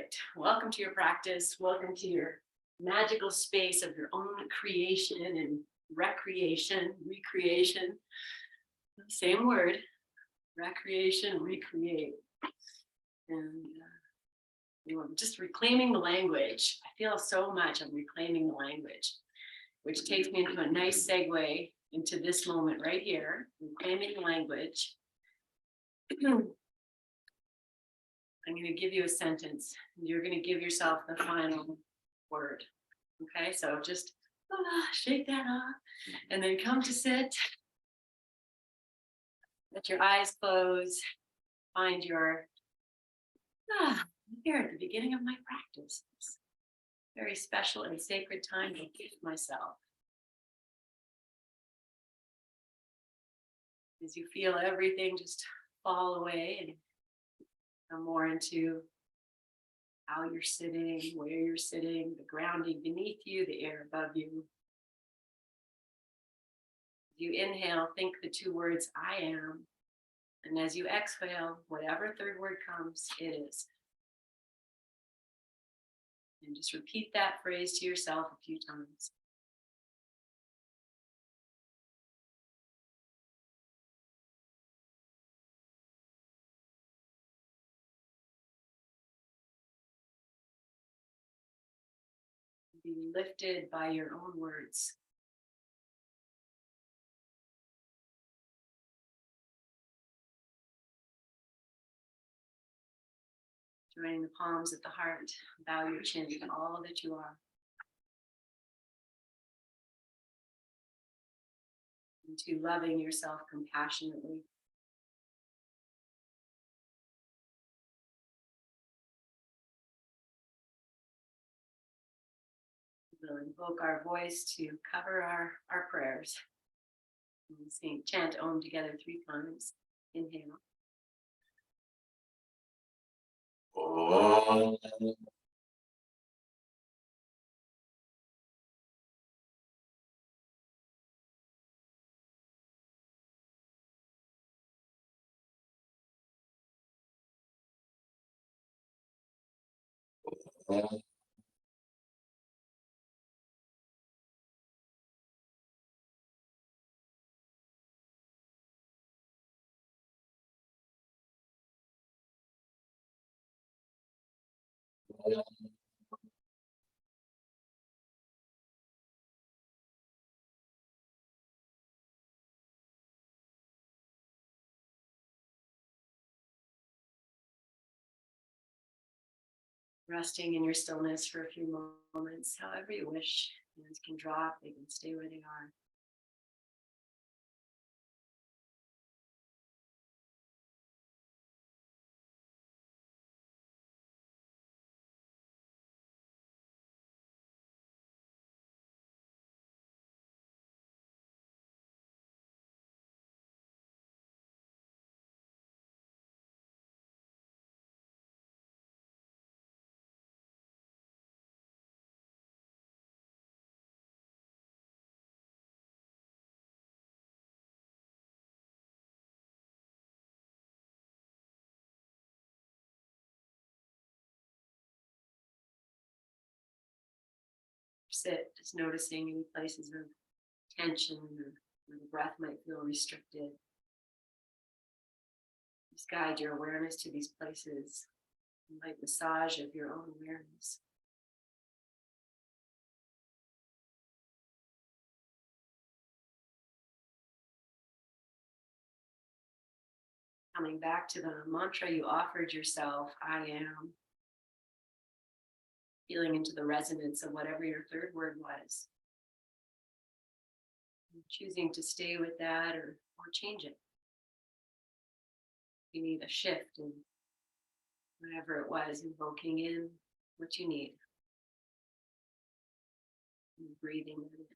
Perfect. Welcome to your practice. Welcome to your magical space of your own creation and recreation, same word, recreation, recreate. And I'm just reclaiming the language. I feel so much I'm reclaiming the language, which takes me into a nice segue into this moment right here, reclaiming the language. I'm going to give you a sentence. You're going to give yourself the final word. Okay, so just shake that off and then come to sit. Let your eyes close. Find your, here at the beginning of my practice. Very special and sacred time to give myself. As you feel everything just fall away and come more into how you're sitting, where you're sitting, the grounding beneath you, the air above you. As you inhale, think the two words, I am. And as you exhale, whatever third word comes, it is. And just repeat that phrase to yourself a few times. Be lifted by your own words. Joining the palms at the heart, bow your chin to all that you are. Into loving yourself compassionately. We'll invoke our voice to cover our prayers. And sing, chant Om together 3 times. Inhale. Om. Om. Resting in your stillness for a few moments, however you wish. Hands can drop, they can stay where they are. Sit, just noticing any places of tension or where the breath might feel restricted. Just guide your awareness to these places, like massage of your own awareness. Coming back to the mantra you offered yourself, I am. Feeling into the resonance of whatever your third word was. And choosing to stay with that or change it. You need a shift in whatever it was, invoking in what you need. And breathing in it.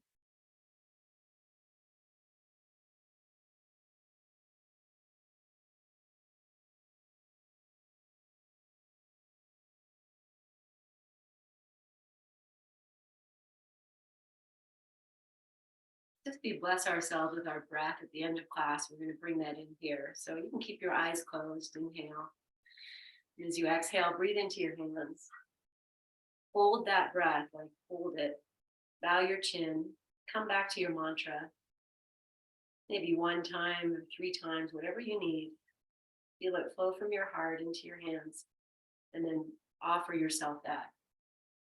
Just bless ourselves with our breath at the end of class. We're going to bring that in here. So you can keep your eyes closed. Inhale. And as you exhale, breathe into your hands. Hold that breath, like hold it. Bow your chin. Come back to your mantra. Maybe one time or 3 times, whatever you need. Feel it flow from your heart into your hands. And then offer yourself that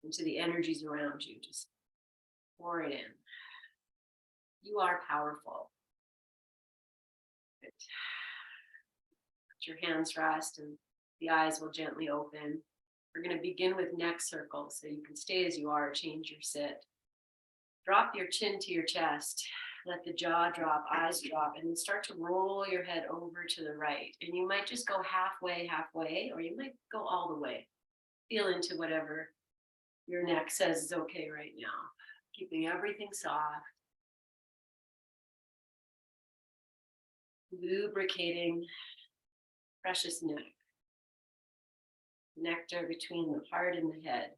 into the energies around you. Just pour it in. You are powerful. Let your hands rest and the eyes will gently open. We're going to begin with neck circles, so you can stay as you are, change your sit. Drop your chin to your chest. Let the jaw drop, eyes drop, and then start to roll your head over to the right. And you might just go halfway, or you might go all the way. Feel into whatever your neck says is okay right now. Keeping everything soft. Lubricating precious neck. Nectar between the heart and the head.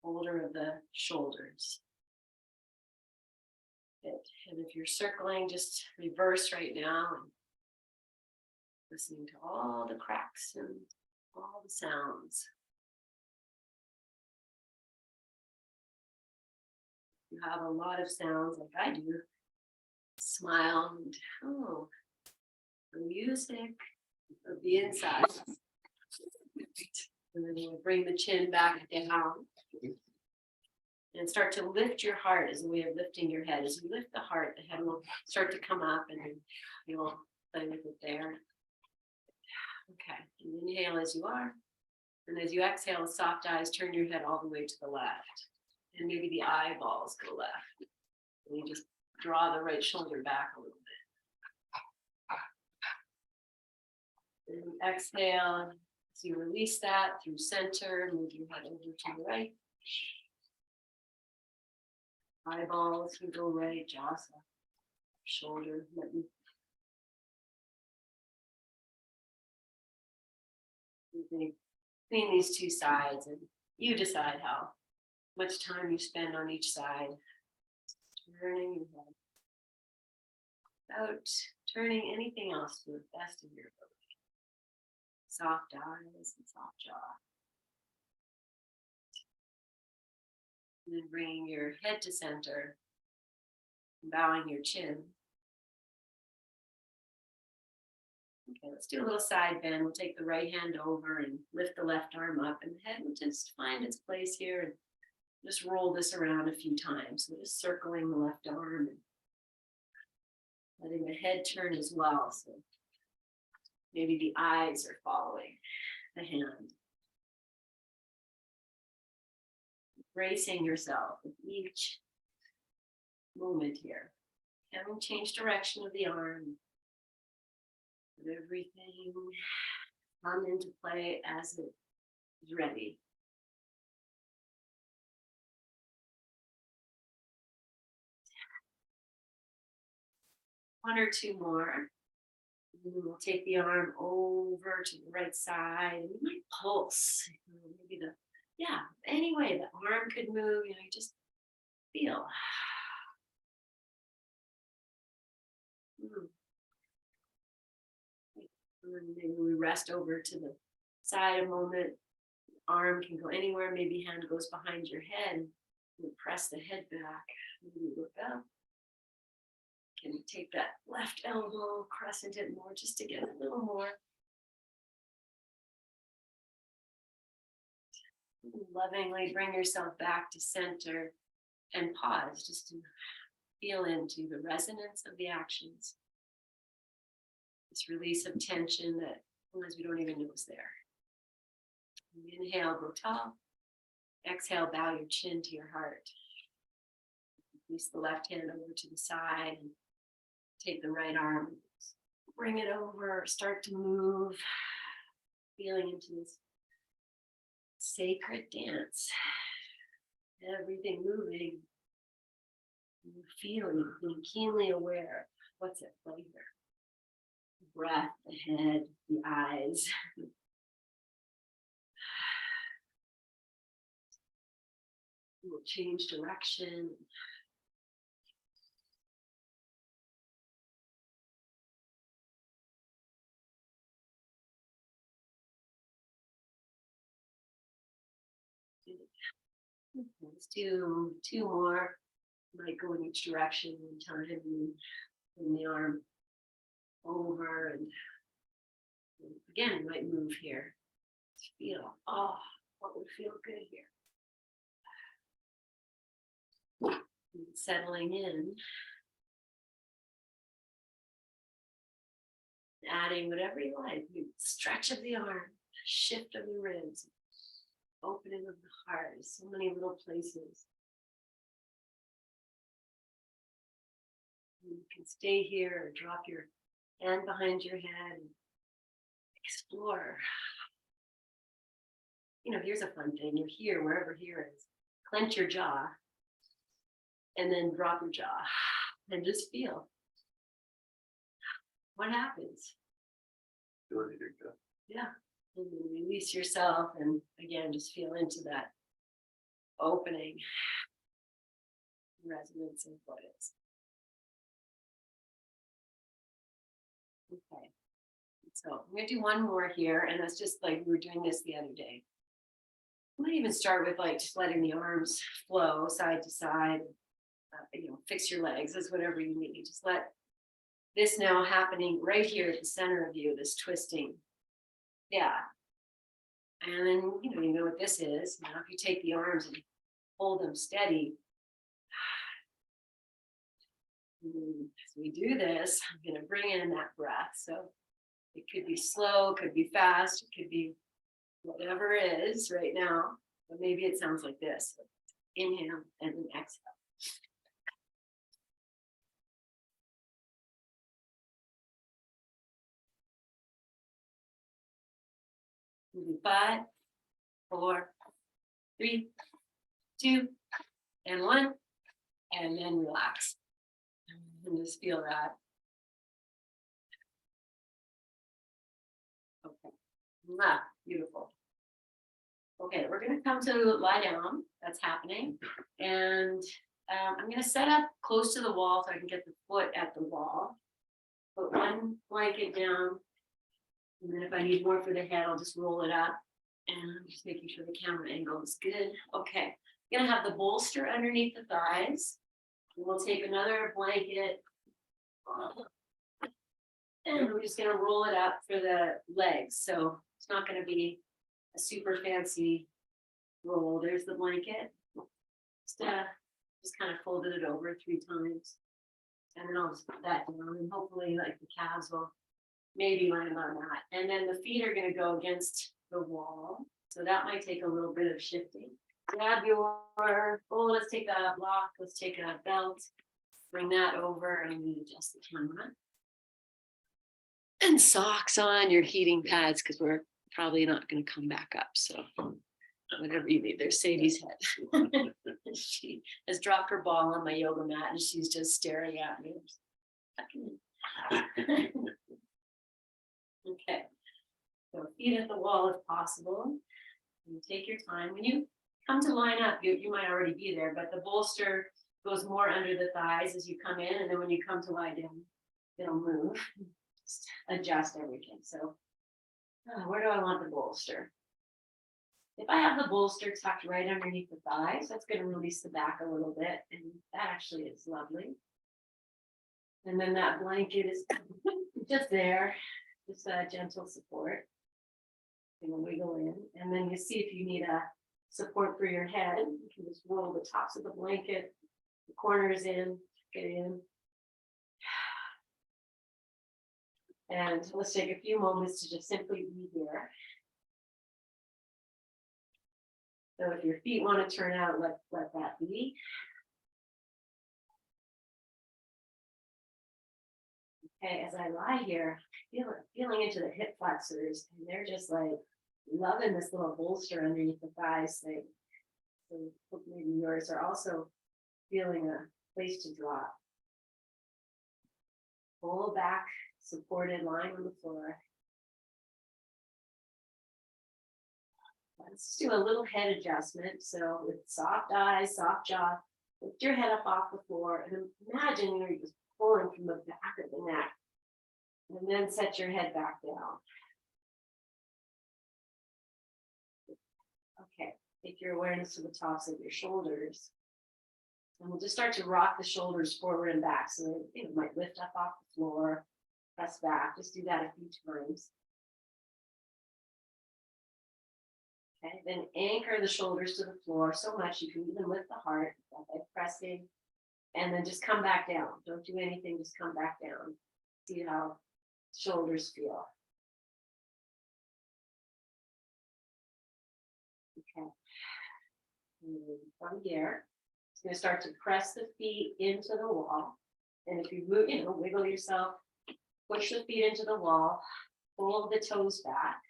Holder of the shoulders. And if you're circling, just reverse right now and listening to all the cracks and all the sounds. You have a lot of sounds like I do. Smile and the music of the inside. And then we'll bring the chin back down. And start to lift your heart as a way of lifting your head. As you lift the heart, the head will start to come up and then you'll play with it there. Okay, and inhale as you are. And as you exhale, with soft eyes, turn your head all the way to the left. And maybe the eyeballs go left. And you just draw the right shoulder back a little bit. And exhale, so you release that through center, move your head over to the right. Eyeballs can go right, jaw soft, shoulder. Between these two sides, and you decide how much time you spend on each side. Turning your head. Without turning anything else to the best of your ability. Soft eyes and soft jaw. And then bringing your head to center, bowing your chin. Okay, let's do a little side bend. We'll take the right hand over and lift the left arm up, and the head will just find its place here and just roll this around a few times. So just circling the left arm and letting the head turn as well. So maybe the eyes are following the hand. Bracing yourself with each moment here. Haven't changed direction of the arm. Let everything come into play as it is ready. One or two more. And then we'll take the arm over to the right side. And you might pulse. Maybe any way the arm could move, you just feel. And then maybe we rest over to the side a moment. Arm can go anywhere. Maybe hand goes behind your head. And press the head back. Maybe look up. Can you take that left elbow, crescent it more just to get a little more. Lovingly bring yourself back to center and pause just to feel into the resonance of the actions. This release of tension that sometimes we don't even know is there. Inhale, go tall. Exhale, bow your chin to your heart. Release the left hand over to the side and take the right arm. Bring it over, start to move. Feeling into this sacred dance. Everything moving. Feeling, being keenly aware of what's at play here. The breath, the head, the eyes. We'll change direction. Let's do two more. Might go in each direction in time and bring the arm over and again, might move here. Feel, oh, what would feel good here? And settling in. Adding whatever you like. Stretch of the arm, shift of the ribs, opening of the heart. So many little places. You can stay here or drop your hand behind your head and explore. You know, here's a fun thing. You're here, wherever here is. Clench your jaw and then drop your jaw and just feel. What happens? Yeah. And then release yourself and again, just feel into that opening resonance of what is. Okay. So I'm going to do one more here, and that's just like we were doing this the other day. I might even start with like just letting the arms flow side to side. Fix your legs as whatever you need. Just let this now happening right here at the center of you, this twisting. Yeah. And then, you know what this is. Now, if you take the arms and hold them steady. As we do this, I'm going to bring in that breath. So it could be slow, could be fast, it could be whatever it is right now. But maybe it sounds like this. Inhale and then exhale. Moving 5, 4, 3, 2, and 1. And then relax. And just feel that. Okay. Beautiful. Okay, we're going to come to lie down. That's happening. And I'm going to set up close to the wall so I can get the foot at the wall. Put one blanket down. And then if I need more for the head, I'll just roll it up. And I'm just making sure the camera angle is good. Okay, I'm going to have the bolster underneath the thighs. And we'll take another blanket. And we're just going to roll it up for the legs. So it's not going to be a super fancy roll. There's the blanket. Just kind of folded it over 3 times. And then I'll just put that down and hopefully like the calves will maybe land on that. And then the feet are going to go against the wall. So that might take a little bit of shifting. Grab let's take a block. Let's take a belt. Bring that over and we adjust the camera. And socks on your heating pads because we're probably not going to come back up. So whatever you need. There's Sadie's head. She has dropped her ball on my yoga mat and she's just staring at me. Okay. So feet at the wall if possible. You take your time. When you come to line up, you might already be there, but the bolster goes more under the thighs as you come in. And then when you come to lie down, it'll move. Just adjust everything. So where do I want the bolster? If I have the bolster tucked right underneath the thighs, that's going to release the back a little bit. And that actually is lovely. And then that blanket is just there, just a gentle support. And wiggle in. And then you see if you need a support for your head, you can just roll the tops of the blanket, the corners in, get in. And let's take a few moments to just simply be here. So if your feet want to turn out, let that be. Okay, as I lie here, feeling into the hip flexors, and they're just like loving this little bolster underneath the thighs thing. So maybe yours are also feeling a place to drop. Pull back, supported, lying on the floor. Let's do a little head adjustment. So with soft eyes, soft jaw, lift your head up off the floor and imagine you're just pulling from the back of the neck. And then set your head back down. Okay, take Take your awareness to the tops of your shoulders. And we'll just start to rock the shoulders forward and back. So they might lift up off the floor, press back. Just do that a few times. Okay, then anchor the shoulders to the floor so much you can even lift the heart by pressing. And then just come back down. Don't do anything, just come back down. See how shoulders feel. Okay. And from here, it's going to start to press the feet into the wall. And if you move, wiggle yourself, push the feet into the wall, pull the toes back.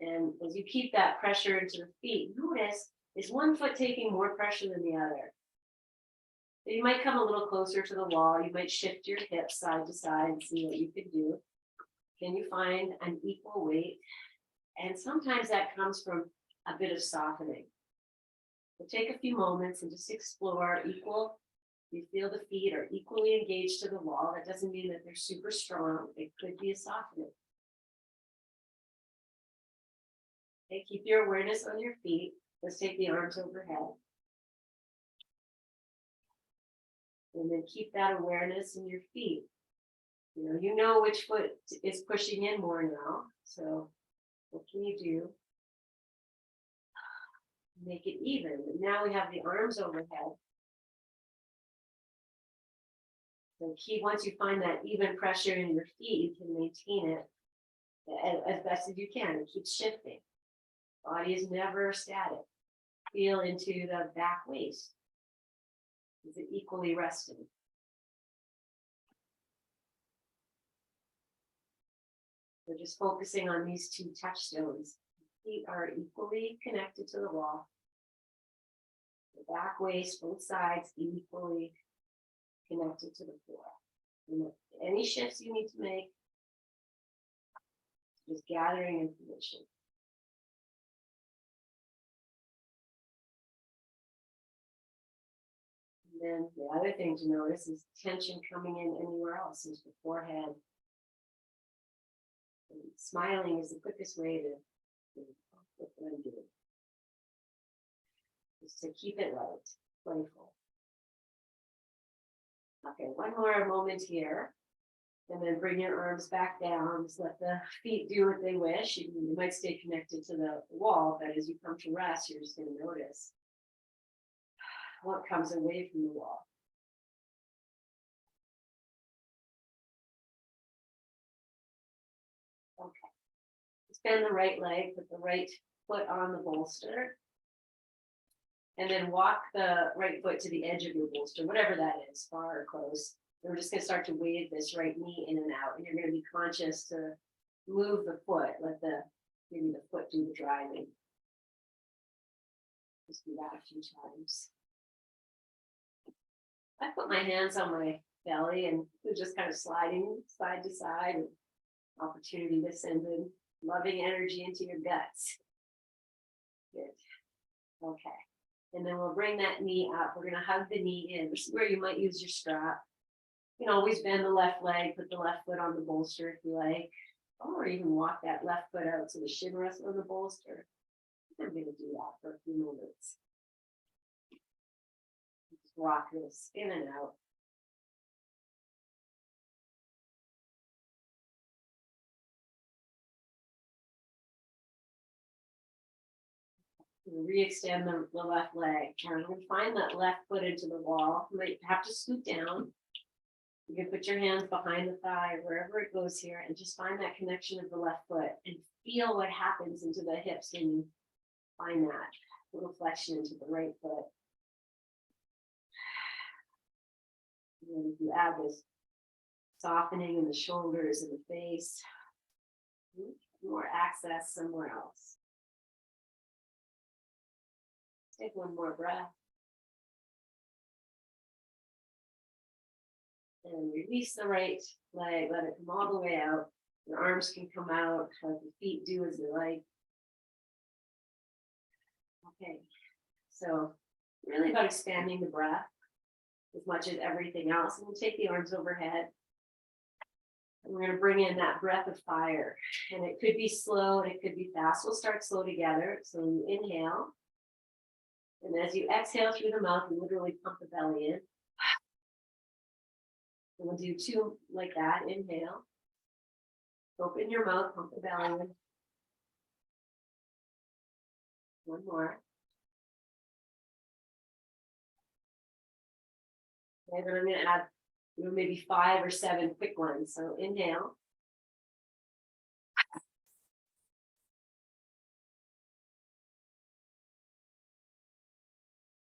And as you keep that pressure into the feet, notice, is one foot taking more pressure than the other? You might come a little closer to the wall. You might shift your hips side to side and see what you can do. Can you find an equal weight? And sometimes that comes from a bit of softening. So take a few moments and just explore equal. You feel the feet are equally engaged to the wall. That doesn't mean that they're super strong. It could be a softening. Okay, keep your awareness on your feet. Let's take the arms overhead. And then keep that awareness in your feet. You know which foot is pushing in more now. So what can you do? Make it even. And now we have the arms overhead. So once you find that even pressure in your feet, you can maintain it as best as you can. It keeps shifting. Body is never static. Feel into the back waist. Is it equally resting? We're just focusing on these two touchstones. Feet are equally connected to the wall. The back waist, both sides, equally connected to the floor. And any shifts you need to make, just gathering information. And then the other thing to notice is tension coming in anywhere else, is the forehead. And smiling is the quickest way to what I'm doing. Just to keep it light, playful. Okay, one more moment here. And then bring your arms back down. Just let the feet do what they wish. You might stay connected to the wall, but as you come to rest, you're just going to notice what comes away from the wall. Okay. Bend the right leg, put the right foot on the bolster. And then walk the right foot to the edge of your bolster, whatever that is, far or close. And we're just going to start to wave this right knee in and out. And you're going to be conscious to move the foot, maybe the foot do the driving. Just do that a few times. I put my hands on my belly and we're just kind of sliding side to side. And opportunity to send in loving energy into your guts. Good. Okay. And then we'll bring that knee up. We're going to hug the knee in. This is where you might use your strap. You can always bend the left leg, put the left foot on the bolster if you like, or even walk that left foot out so the shin rests on the bolster. I'm going to do that for a few moments. Just rock this in and out. Re-extend the left leg. And we find that left foot into the wall. You might have to scoot down. You can put your hands behind the thigh, wherever it goes here, and just find that connection of the left foot and feel what happens into the hips when you find that little flexion into the right foot. And then you add this softening in the shoulders and the face, more access somewhere else. Take one more breath. And release the right leg, let it come all the way out. Your arms can come out, let the feet do as they like. Okay, so really about expanding the breath as much as everything else. And we'll take the arms overhead. And we're going to bring in that breath of fire, and it could be slow and it could be fast. We'll start slow together. So you inhale, and as you exhale through the mouth, you literally pump the belly in. And we'll do 2 like that. Inhale, open your mouth, pump the belly in. 1 more. Okay, then I'm going to add maybe 5 or 7 quick ones. So inhale.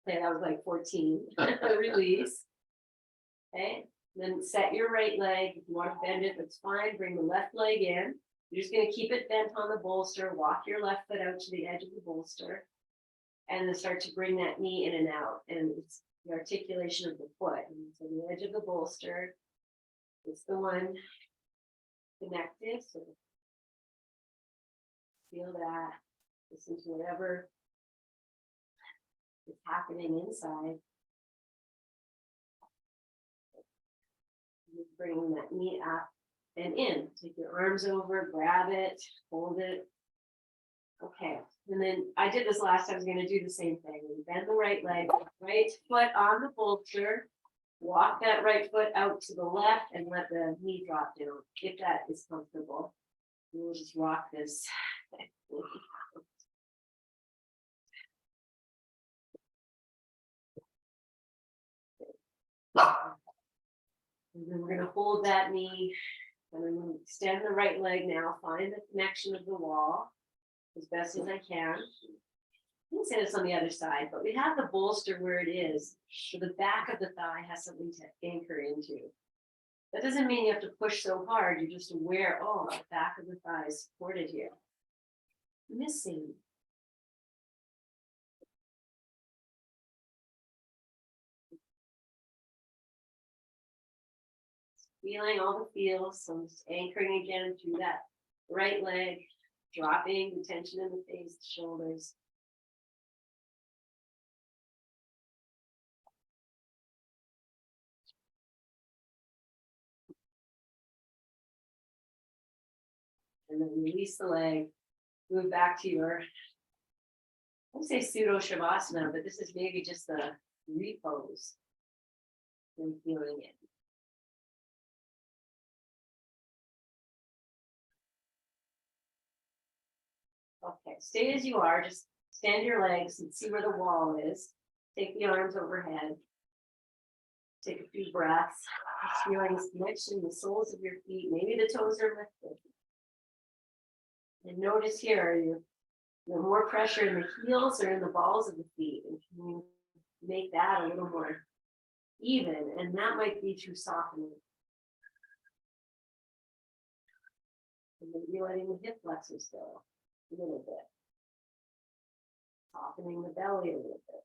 Okay, that was like 14. Release. Okay, then set your right leg. If you want to bend it, that's fine. Bring the left leg in. You're just going to keep it bent on the bolster. Walk your left foot out to the edge of the bolster. And then start to bring that knee in and out. And it's the articulation of the foot. And so the edge of the bolster is the one connected. So feel that. Listen to whatever is happening inside. Bring that knee up and in. Take your arms over, grab it, hold it. Okay, and then I did this last time. I was going to do the same thing. Bend the right leg, right foot on the bolster. Walk that right foot out to the left and let the knee drop down, if that is comfortable. And we'll just rock this. And then we're going to hold that knee, and I'm going to extend the right leg now. Find the connection of the wall as best as I can. You can say this on the other side, but we have the bolster where it is, so the back of the thigh has something to anchor into. That doesn't mean you have to push so hard. You're just aware, oh, the back of the thigh is supported here. Missing. Feeling all the feels, so just anchoring again through that right leg, dropping the tension in the face, the shoulders. And then release the leg, move back to your, I would say pseudo shavasana, but this is maybe just the repose and feeling it. Okay, stay as you are, just stand your legs and see where the wall is. Take the arms overhead. Take a few breaths, feeling connection in the soles of your feet. Maybe the toes are lifted. And notice here, you more pressure in the heels or in the balls of the feet. And can you make that a little more even? And that might be through softening. And maybe letting the hip flexors go a little bit. Softening the belly a little bit.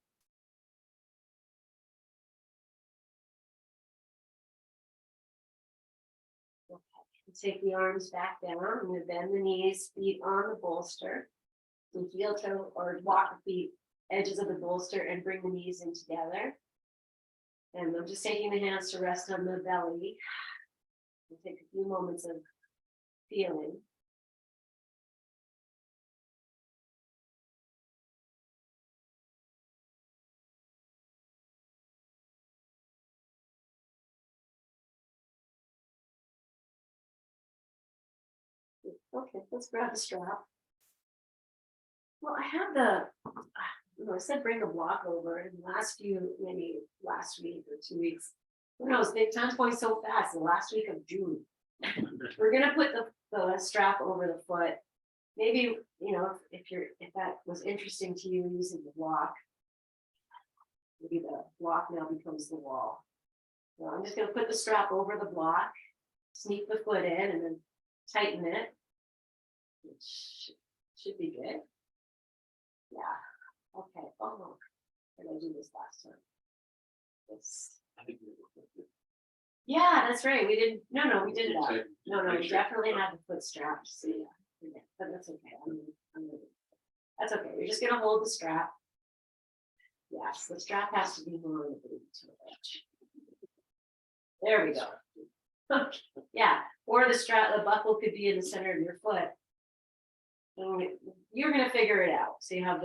Take the arms back down. I'm going to bend the knees, feet on the bolster. So heel toe or walk the feet, edges of the bolster, and bring the knees in together. And I'm just taking the hands to rest on the belly. We'll take a few moments of feeling. Okay, let's grab the strap. Well, I have I said bring the block over in the maybe last week or 2 weeks. Who knows? Time's going so fast. The last week of June. We're gonna put the strap over the foot. Maybe, if that was interesting to you using the block, maybe the block now becomes the wall. So I'm just gonna put the strap over the block, sneak the foot in, and then tighten it. It should be good. Yeah. Okay. Oh, did I do this last time? This. Yeah, that's right. We didn't. No, we did that. No, we definitely had the foot strap. So yeah, but that's okay. That's okay. You're just gonna hold the strap. Yes, the strap has to be more than the edge. There we go. Yeah, or the strap, the buckle could be in the center of your foot. So you're gonna figure it out. So you have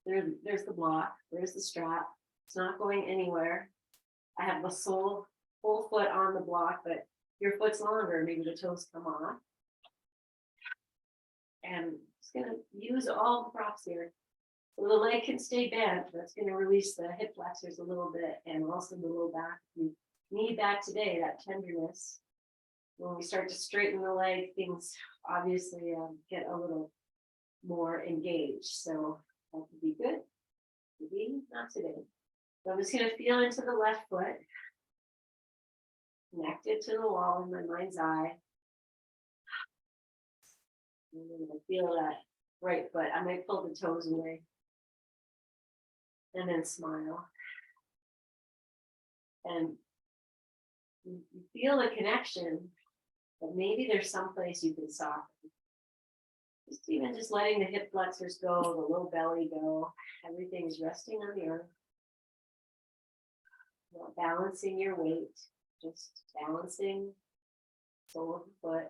there's the block, there's the strap. It's not going anywhere. I have the whole foot on the block, but your foot's longer, maybe the toes come off. And it's gonna use all the props here. So the leg can stay bent. That's gonna release the hip flexors a little bit and also the low back. You need that today, that tenderness. When we start to straighten the leg, things obviously get a little more engaged. So that could be good. Could be not today. So I'm just gonna feel into the left foot, connected to the wall in my mind's eye. And then I feel that right foot. I might pull the toes away. And then smile. And you feel the connection, but maybe there's some place you can soften. Just letting the hip flexors go, the low belly go. Everything is resting on the earth. Not balancing your weight, just balancing sole of the foot.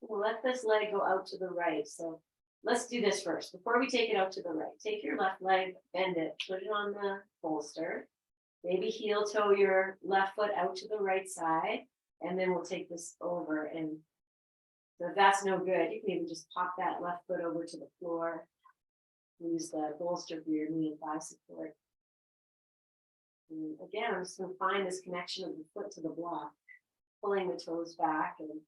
We'll let this leg go out to the right. So let's do this first. Before we take it out to the right, take your left leg, bend it, put it on the bolster. Maybe heel toe your left foot out to the right side. And then we'll take this over. And so if that's no good, you can even just pop that left foot over to the floor. Use the bolster for your knee and thigh support. And again, I'm just going to find this connection of the foot to the block, pulling the toes back and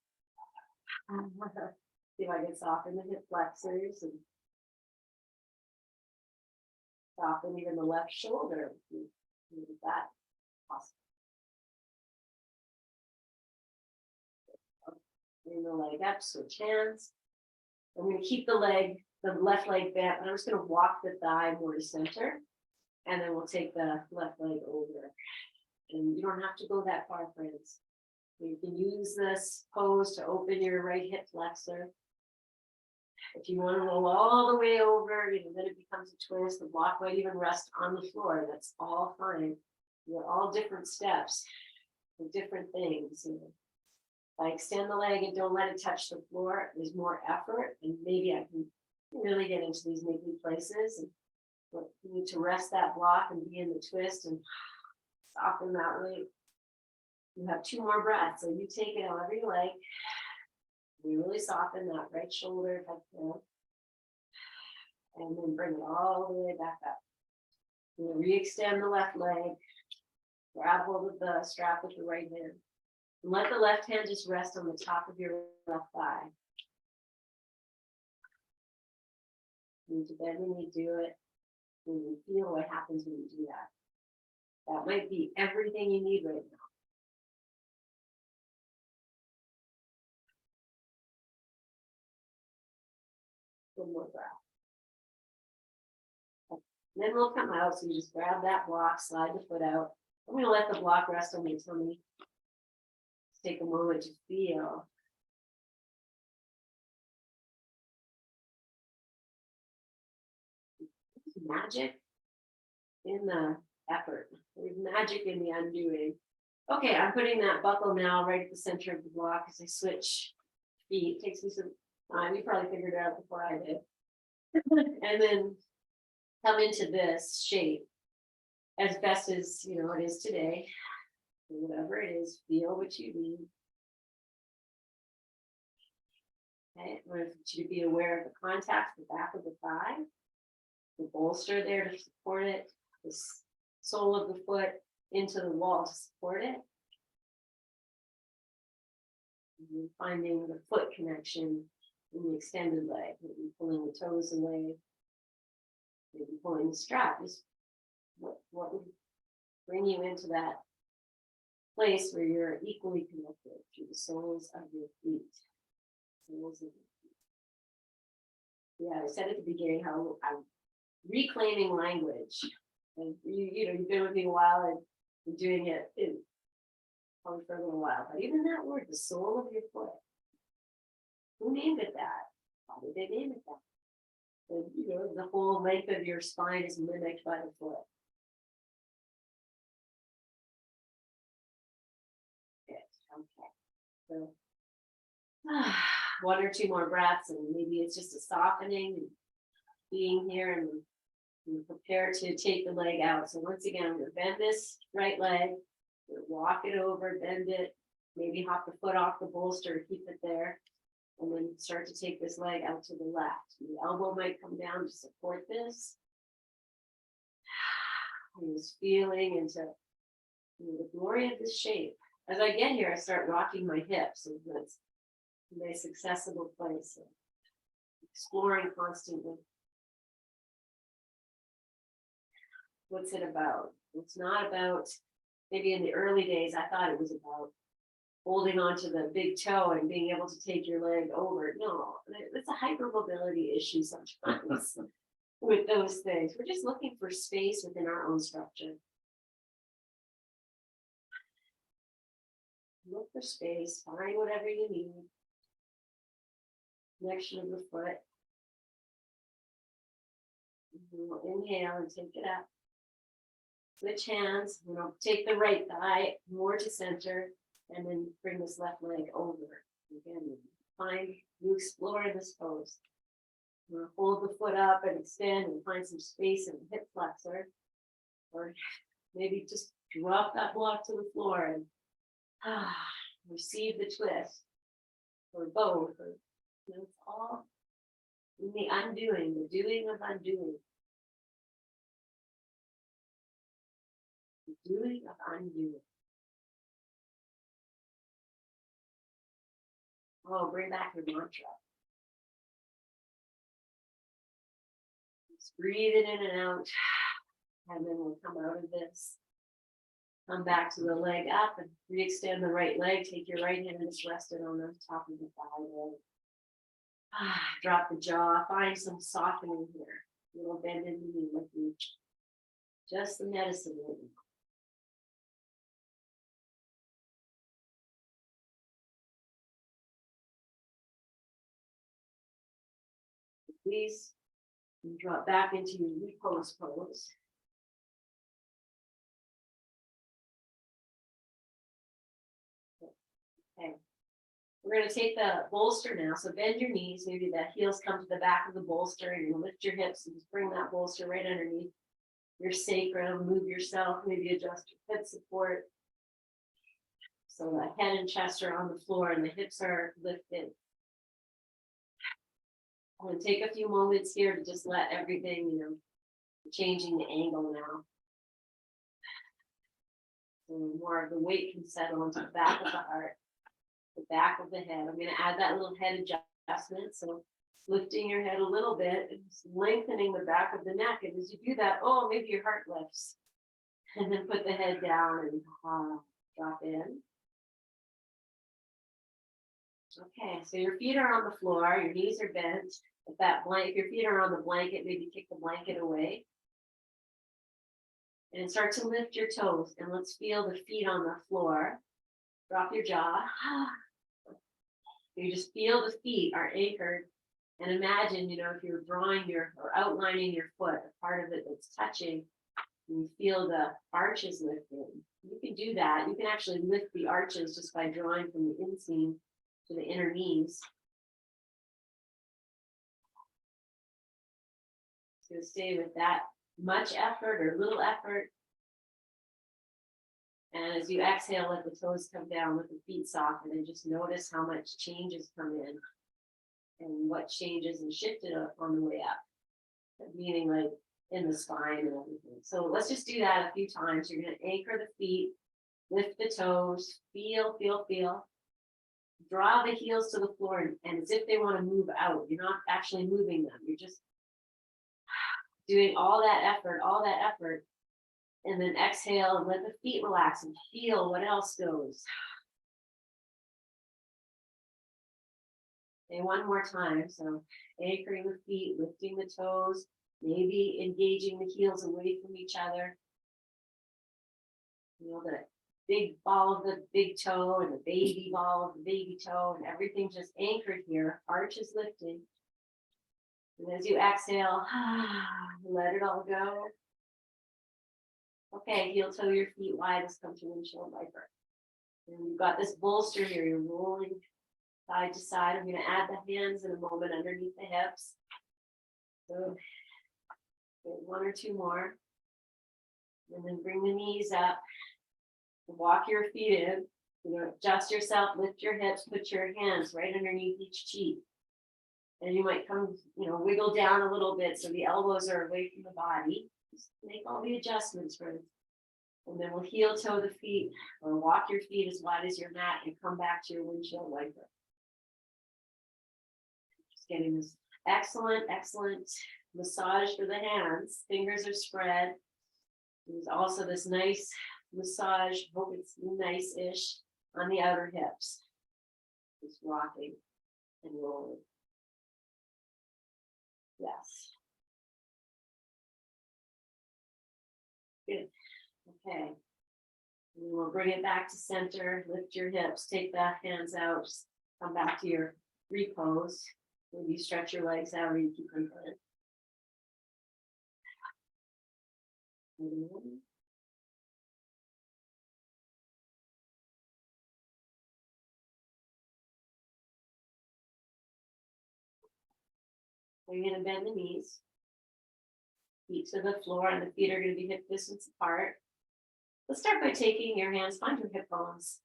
see if I can soften the hip flexors and soften even the left shoulder. If that possible. Bring the leg up, switch hands. I'm going to keep the left leg bent, and I'm just going to walk the thigh more to center, and then we'll take the left leg over. And you don't have to go that far, friends. You can use this pose to open your right hip flexor. If you want to roll all the way over, then it becomes a twist. The block might even rest on the floor. That's all fine. They're all different steps for different things. If I extend the leg and don't let it touch the floor, there's more effort, and maybe I can really get into these niggly places. And you need to rest that block and be in the twist and soften that way. You have 2 more breaths, so you take it however you like. You really soften that right shoulder, and then bring it all the way back up. You re-extend the left leg, grab hold of the strap with the right hand, and let the left hand just rest on the top of your left thigh. You need to bend when you do it, and you feel what happens when you do that. That might be everything you need right now. One more breath. And then we'll come out. So you just grab that block, slide the foot out. I'm going to let the block rest on my tummy. Just take a moment to feel. There's magic in the effort. There's magic in the undoing. Okay, I'm putting that buckle now right at the center of the block as I switch feet. It takes me some time. You probably figured it out before I did. And then come into this shape as best as it is today. Whatever it is, feel what you need. Okay, I want you to be aware of the contact, the back of the thigh, the bolster there to support it, the sole of the foot into the wall to support it. And finding the foot connection in the extended leg, maybe pulling the toes away, maybe pulling the strap. Just what would bring you into that place where you're equally connected through the soles of your feet. Soles of your feet. Yeah, I said at the beginning how I'm reclaiming language. And you've been with me a while and been doing it probably for a little while. But even that word, the sole of your foot, who named it that? Why did they name it that? And, the whole length of your spine is mimicked by the foot. Good. Okay. So, one or two more breaths, and maybe it's just a softening and being here and prepare to take the leg out. So once again, I'm going to bend this right leg, walk it over, bend it, maybe hop the foot off the bolster, keep it there, and then start to take this leg out to the left. The elbow might come down to support this. And just feeling into the glory of this shape. As I get here, I start rocking my hips, and that's a nice accessible place. So exploring constantly. What's it about? It's not about, maybe in the early days, I thought it was about holding on to the big toe and being able to take your leg over. No, it's a hypermobility issue sometimes with those things. We're just looking for space within our own structure. Look for space, find whatever you need. Connection of the foot. Inhale and take it up. Switch hands, take the right thigh more to center, and then bring this left leg over. Again, you explore this pose. Hold the foot up and extend and find some space in the hip flexor. Or maybe just drop that block to the floor and receive the twist. Or both. Or, it's all in the undoing, the doing of undoing. Doing of undoing. Oh, bring back your mantra. Just breathe it in and out. And then we'll come out of this. Come back to the leg up and re-extend the right leg. Take your right hand and just rest it on the top of the thigh. Drop the jaw. Find some softening here. A little bend in the knee with you. Just the medicine. Please drop back into your repose pose. Okay. We're going to take the bolster now. So bend your knees. Maybe the heels come to the back of the bolster. And you lift your hips and just bring that bolster right underneath your sacrum. Move yourself. Maybe adjust your hip support. So the head and chest are on the floor and the hips are lifted. I'm going to take a few moments here to just let everything, changing the angle now. So more of the weight can settle into the back of the heart, the back of the head. I'm going to add that little head adjustment. So lifting your head a little bit and lengthening the back of the neck. And as you do that, maybe your heart lifts. And then put the head down and drop in. Okay, so your feet are on the floor, your knees are bent. If your feet are on the blanket, maybe kick the blanket away. And start to lift your toes, and let's feel the feet on the floor. Drop your jaw. You just feel the feet are anchored. And imagine, if you're drawing or outlining your foot, a part of it that's touching, you feel the arches lifting. You can do that. You can actually lift the arches just by drawing from the inseam to the inner knees. So stay with that much effort or little effort. And as you exhale, let the toes come down, let the feet soften, and just notice how much changes come in and what changes and shifted on the way up, meaning like in the spine and everything. So let's just do that a few times. You're going to anchor the feet, lift the toes, feel. Draw the heels to the floor and as if they want to move out. You're not actually moving them. You're just doing all that effort. And then exhale and let the feet relax and feel what else goes. Okay, one more time. So anchoring the feet, lifting the toes, maybe engaging the heels away from each other. The big ball of the big toe and the baby ball of the baby toe and everything just anchored here. Arches lifting. And as you exhale, let it all go. Okay, heel toe your feet wide. Let's come to windshield wiper. And you've got this bolster here. You're rolling side to side. I'm going to add the hands in a moment underneath the hips. So one or two more. And then bring the knees up. Walk your feet in. Adjust yourself, lift your hips, put your hands right underneath each cheek. And you might come, wiggle down a little bit so the elbows are away from the body. Just make all the adjustments, friends. And then we'll heel toe the feet or walk your feet as wide as your mat and come back to your windshield wiper. Just getting this excellent massage for the hands. Fingers are spread. There's also this nice massage, hope it's nice-ish, on the outer hips. Just rocking and rolling. Yes. Good. Okay. And we'll bring it back to center. Lift your hips. Take the hands out. Just come back to your repose. Maybe you stretch your legs out or you keep them in. We're going to bend the knees. Feet to the floor, and the feet are going to be hip distance apart. Let's start by taking your hands, find your hip bones,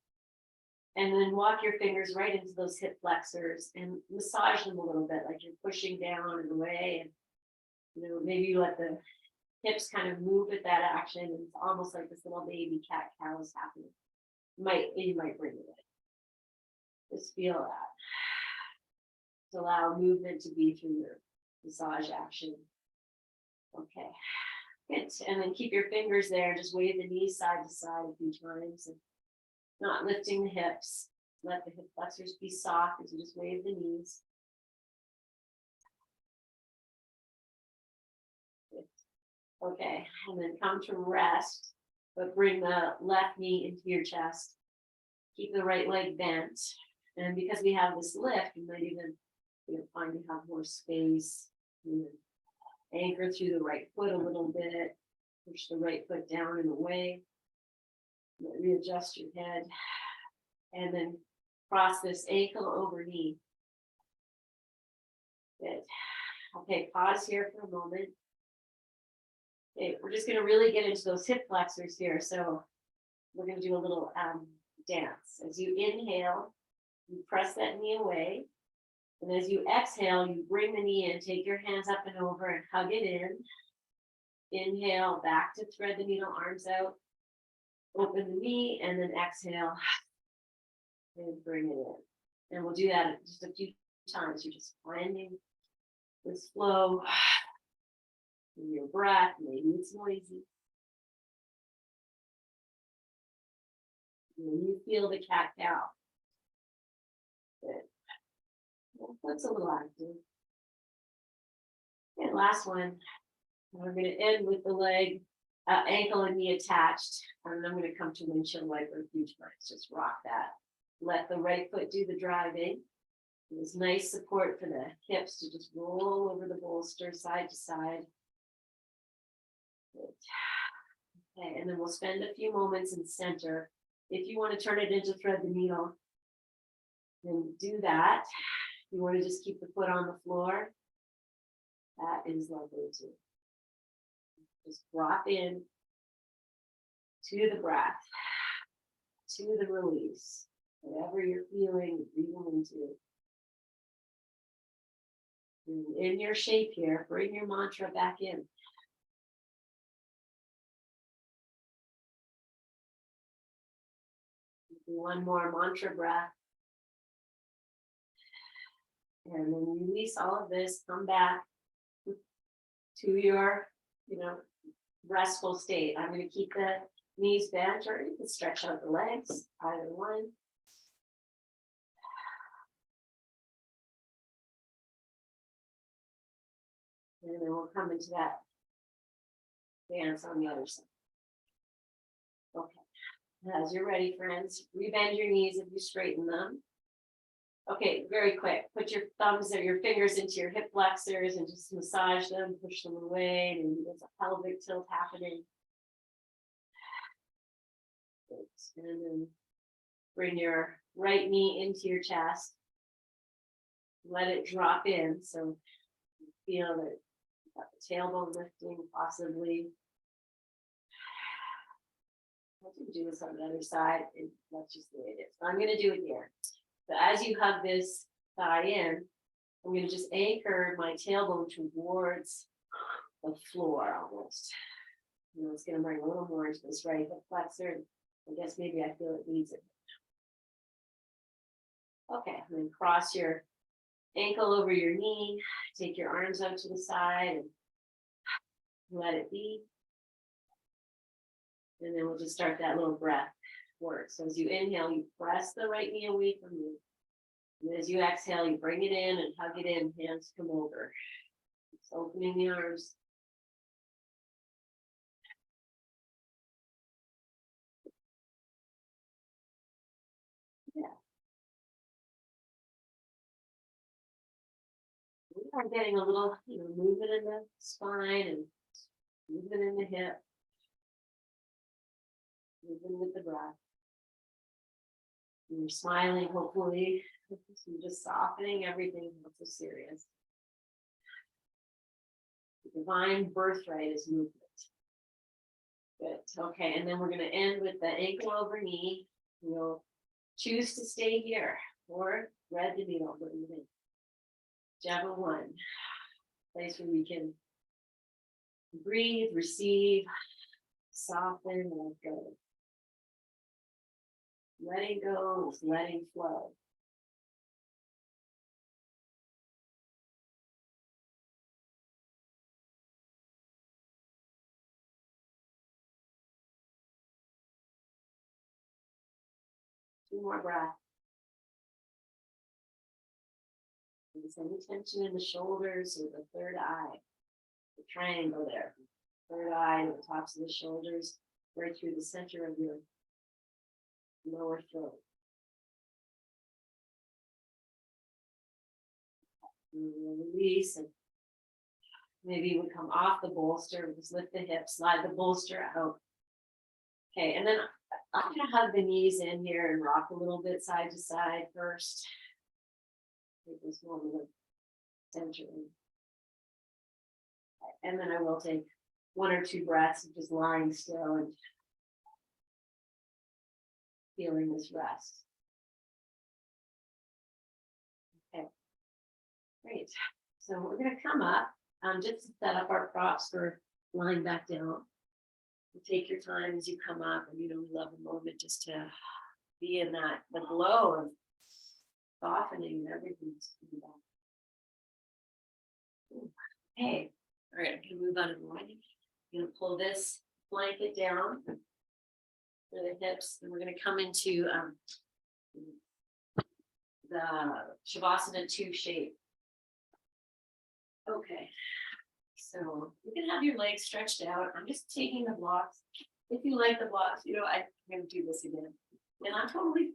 and then walk your fingers right into those hip flexors and massage them a little bit, like you're pushing down and away. And maybe you let the hips kind of move with that action, and it's almost like this little baby cat cow is happening. You might bring it in. Just feel that. To allow movement to be through your massage action. Okay, good. And then keep your fingers there. Just wave the knees side to side a few times, and not lifting the hips. Let the hip flexors be soft as you just wave the knees. Good. Okay, and then come to rest, but bring the left knee into your chest. Keep the right leg bent. And because we have this lift, you might even find you have more space. Anchor through the right foot a little bit. Push the right foot down and away. Readjust your head. And then cross this ankle over knee. Good. Okay, pause here for a moment. Okay, we're just going to really get into those hip flexors here. So we're going to do a little dance. As you inhale, you press that knee away. And as you exhale, you bring the knee in, take your hands up and over and hug it in. Inhale, back to thread the needle, arms out. Open the knee, and then exhale. And bring it in. And we'll do that just a few times. You're just finding this flow in your breath. Maybe it's noisy. And you feel the cat cow. Good. That's a little active. And last one, we're going to end with the leg, ankle and knee attached. And I'm going to come to windshield wiper a few times. Just rock that. Let the right foot do the driving. There's nice support for the hips to just roll over the bolster side to side. Good. Okay, and then we'll spend a few moments in center. If you want to turn it into thread the needle, then do that. You want to just keep the foot on the floor. That is lovely too. Just drop in to the breath, to the release, whatever you're feeling, breathing into. And in your shape here, bring your mantra back in. One more mantra breath. And then release all of this, come back to your, restful state. I'm going to keep the knees bent, or you can stretch out the legs, either one. And then we'll come into that dance on the other side. Okay. As you're ready, friends, rebend your knees if you straighten them. Okay, very quick. Put your thumbs or your fingers into your hip flexors and just massage them, push them away. And there's a pelvic tilt happening. And then bring your right knee into your chest. Let it drop in. So you feel that you've got the tailbone lifting, possibly. What do you do this on the other side? And that's just the way it is. So I'm going to do it here. So as you hug this thigh in, I'm going to just anchor my tailbone towards the floor almost. You know, it's going to bring a little more into this right hip flexor. I guess maybe I feel it needs it. Okay, and then cross your ankle over your knee. Take your arms out to the side and let it be. And then we'll just start that little breath work. So as you inhale, you press the right knee away from you. And as you exhale, you bring it in and hug it in, hands come over. Just opening the arms. Yeah. We are getting a little, movement in the spine and movement in the hip. Moving with the breath. And you're smiling, hopefully. You're just softening everything, not so serious. The divine birthright is movement. Good. Okay, and then we're going to end with the ankle over knee. We'll choose to stay here or thread the needle. What do you think? Whichever one. Place where we can breathe, receive, soften, let go. Letting go is letting flow. Two more breaths. Is any tension in the shoulders or the third eye? The triangle there. Third eye, the tops of the shoulders, right through the center of your lower throat. And we'll release and maybe you would come off the bolster, just lift the hips, slide the bolster out. Okay, and then I'm gonna hug the knees in here and rock a little bit side to side first. Take this moment of centering. And then I will take one or two breaths of just lying still and feeling this rest. Okay, great. So we're going to come up just to set up our props for lying back down. You take your time as you come up, and we love a moment just to be in the glow of softening and everything. Okay, all right, I'm going to move on to the line. I'm going to pull this blanket down for the hips, and we're going to come into the Shavasana 2 shape. Okay, so you can have your legs stretched out. I'm just taking the blocks. If you like the blocks, I'm going to do this again. And I'm totally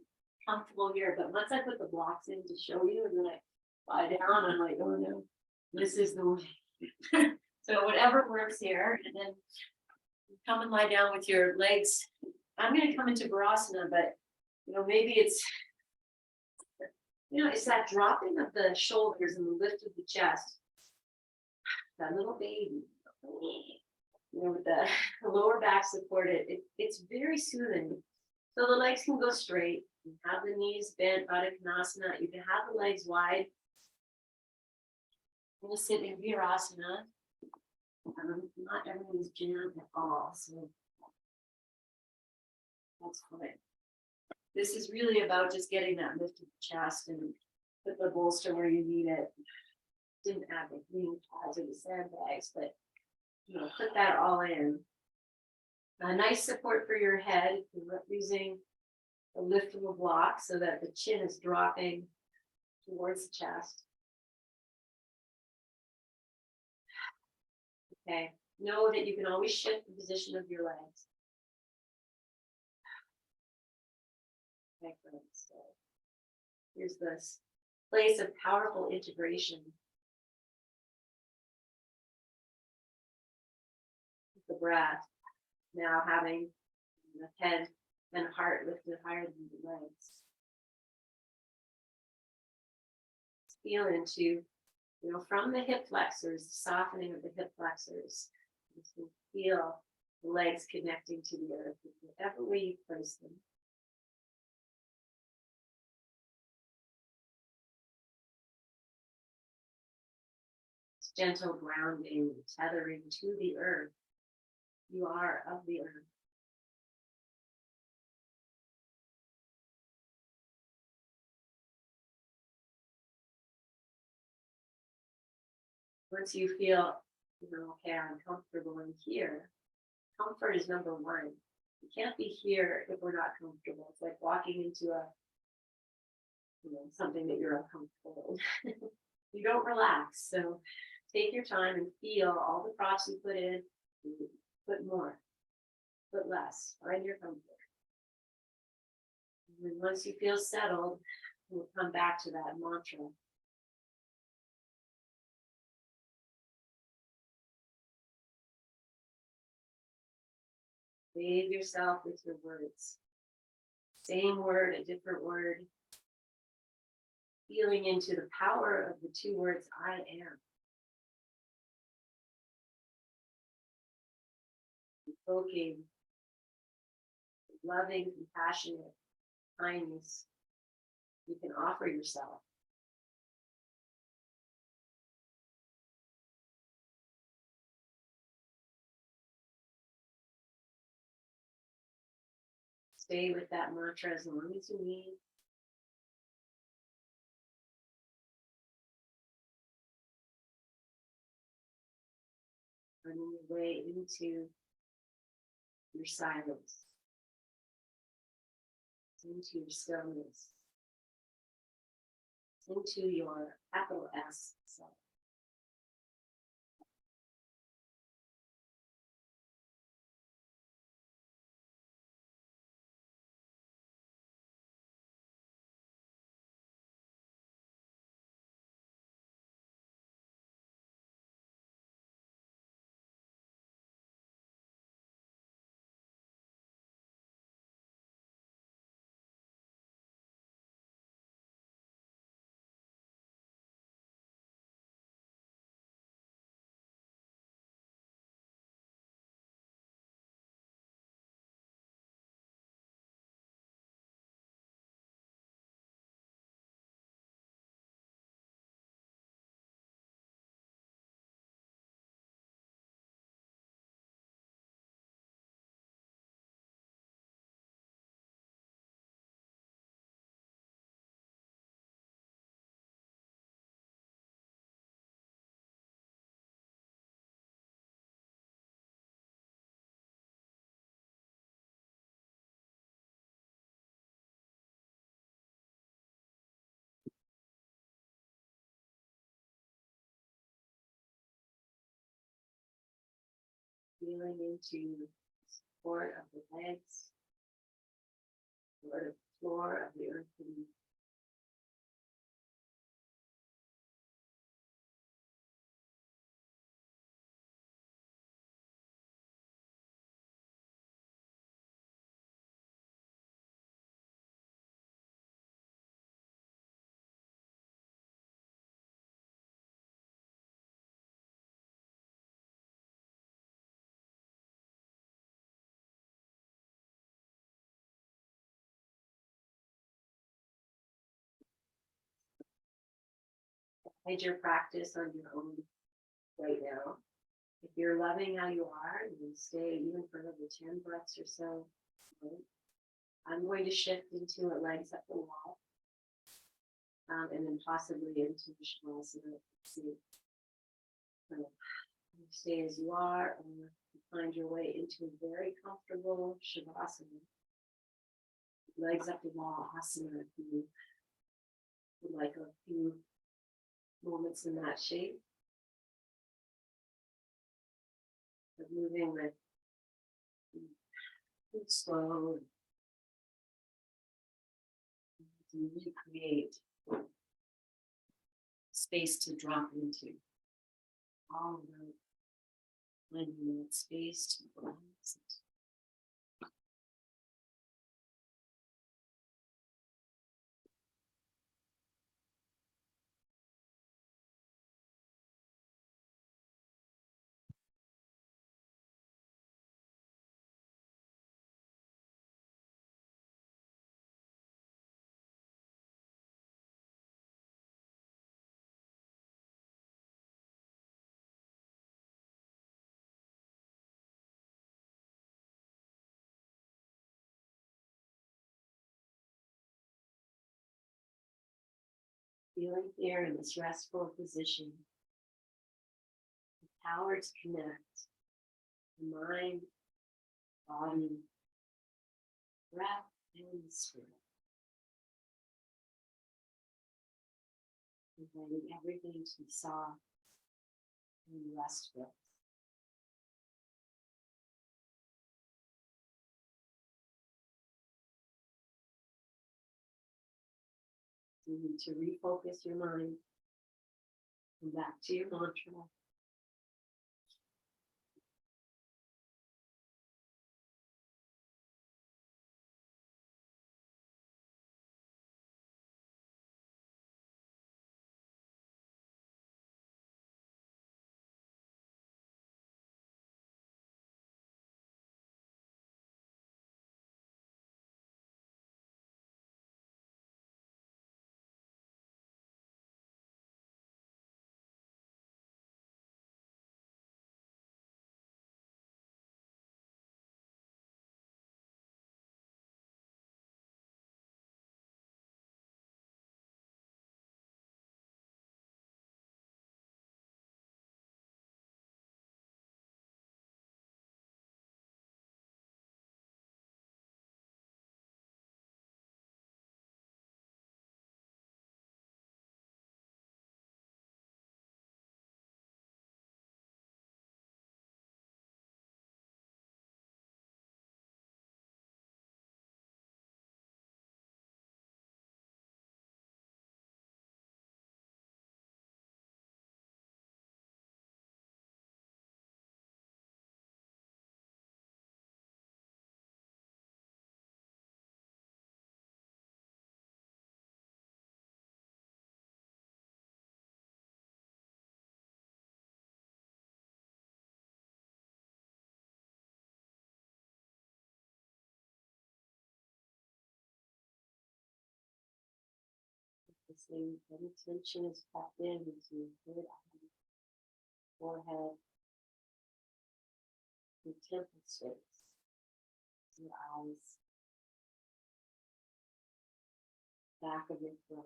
comfortable here, but once I put the blocks in to show you, and then I lie down, I'm like, oh no, this is the way. So whatever works here, and then come and lie down with your legs. I'm going to come into Virasana, but maybe it's that dropping of the shoulders and the lift of the chest. That little baby, with the lower back supported, it's very soothing. So the legs can go straight. You have the knees bent, Baddha Konasana. You can have the legs wide. I'm going to sit in Virasana. Not everyone's jammed at all, so that's fine. This is really about just getting that lift of the chest and put the bolster where you need it. Didn't add the green pads or the sandbags, but put that all in. A nice support for your head. You're using a liftable block so that the chin is dropping towards the chest. Okay, know that you can always shift the position of your legs. Okay, so here's this place of powerful integration. The breath, now having the head and heart lifted higher than the legs. Feel into, from the hip flexors, the softening of the hip flexors. You can feel the legs connecting to the earth, whatever way you place them. It's gentle grounding, tethering to the earth. You are of the earth. Once you feel, okay, I'm comfortable in here, comfort is number one. You can't be here if we're not comfortable. It's like walking into something that you're uncomfortable in. You don't relax. So take your time and feel all the props you put in, put more, put less, find your comfort. And then once you feel settled, we'll come back to that mantra. Bathe yourself with your words. Same word, a different word. Feeling into the power of the two words, I am. Evoking loving, compassionate kindness you can offer yourself. Stay with that mantra as long as you need. Finding your way into your silence, into your stillness, into your capital S self. Feeling into the support of the legs, or the floor of the earth beneath. Hide your practice on your own right now. If you're loving how you are, you can stay even for another 10 breaths or so. Right? I'm going to shift into a legs up the wall, and then possibly into the Shavasana. See, stay as you are, or find your way into a very comfortable Shavasana. Legs up the wall, asana, if you would like a few moments in that shape. But moving with slow, to recreate space to drop into. All about finding that space to relax. Feeling here in this restful position, the power to connect the mind, body, breath, and spirit. Inviting everything to be soft and restful. You need to refocus your mind, come back to your mantra. Noticing any tension is packed in into your third eye, forehead, your temple space, your eyes, back of your throat,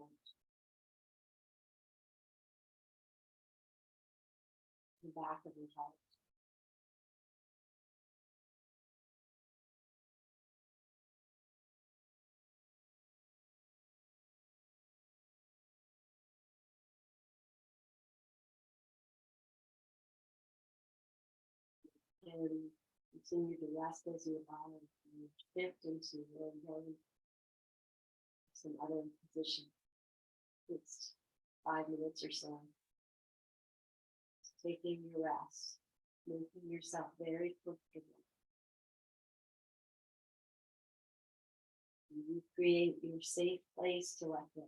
the back of your heart. And continue to rest as you allow it to shift into your some other position. It's 5 minutes or so. Taking your rest, making yourself very comfortable. You create your safe place to let go.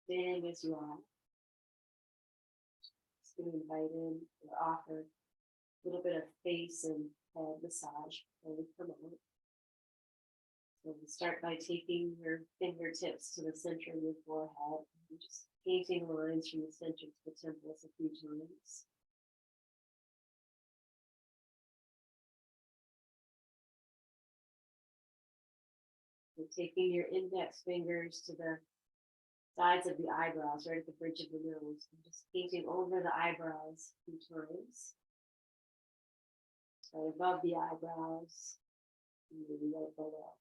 staying as you are. Just going to invite in or offer a little bit of face and head massage before we come out. So we start by taking your fingertips to the center of your forehead and just painting lines from the center to the temples a few times. And taking your index fingers to the sides of the eyebrows, right at the bridge of the nose, and just painting over the eyebrows a few times. So above the eyebrows, and maybe right below.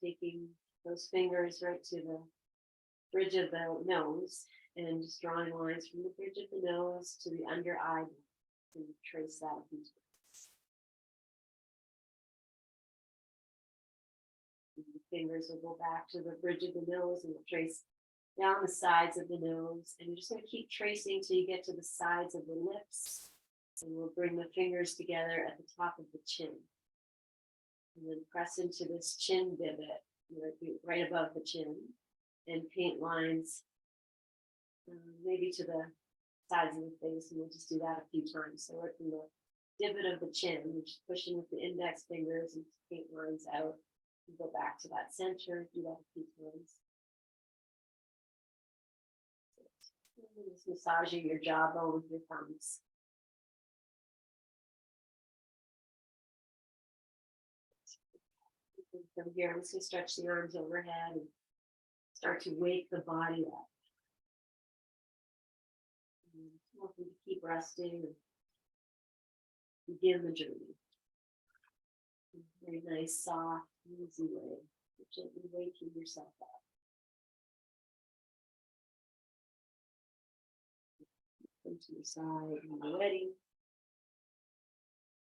Taking those fingers right to the bridge of the nose and just drawing lines from the bridge of the nose to the under eyebrow and trace that a few times. And the fingers will go back to the bridge of the nose and we'll trace down the sides of the nose. And you're just going to keep tracing till you get to the sides of the lips. And we'll bring the fingers together at the top of the chin. And then press into this chin divot, right above the chin, and paint lines, maybe to the sides of the face, and we'll just do that a few times. So we're from the divot of the chin, we're just pushing with the index fingers and paint lines out. And go back to that center, do that a few times. And just massaging your jawbone with your thumbs. From here, I'm just going to stretch the arms overhead and start to wake the body up. And welcome to keep resting and begin the journey. Very nice, soft, easy way. Gently waking yourself up. Come to your side when you're ready.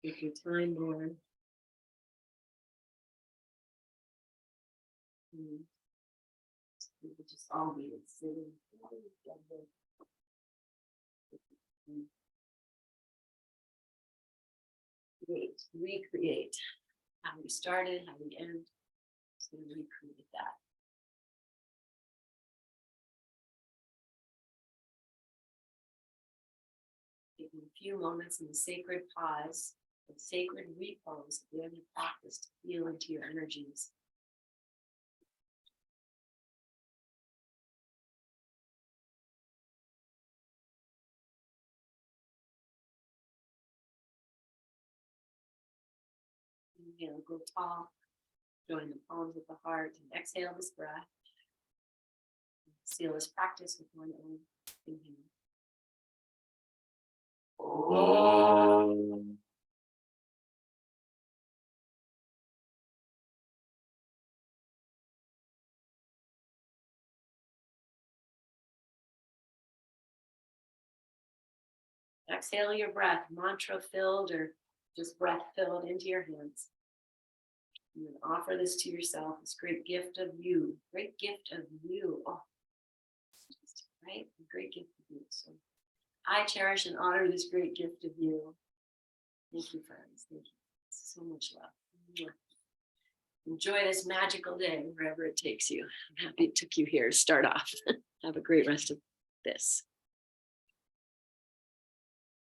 Take your time, Lord. We could just all be sitting. Recreate how we started, how we end. Just going to recreate that. Taking a few moments in the sacred pause, the sacred repose, the only practice to feel into your energies. Inhale, go tall. Join the palms with the heart and exhale this breath. Seal this practice with one inhale. Om. Exhale your breath, mantra filled or just breath filled into your hands. And then offer this to yourself, this great gift of you, great gift of you. Oh, right? A great gift of you. So I cherish and honor this great gift of you. Thank you, friends. Thank you. So much love. Enjoy this magical day, wherever it takes you. I'm happy it took you here to start off. Have a great rest of this.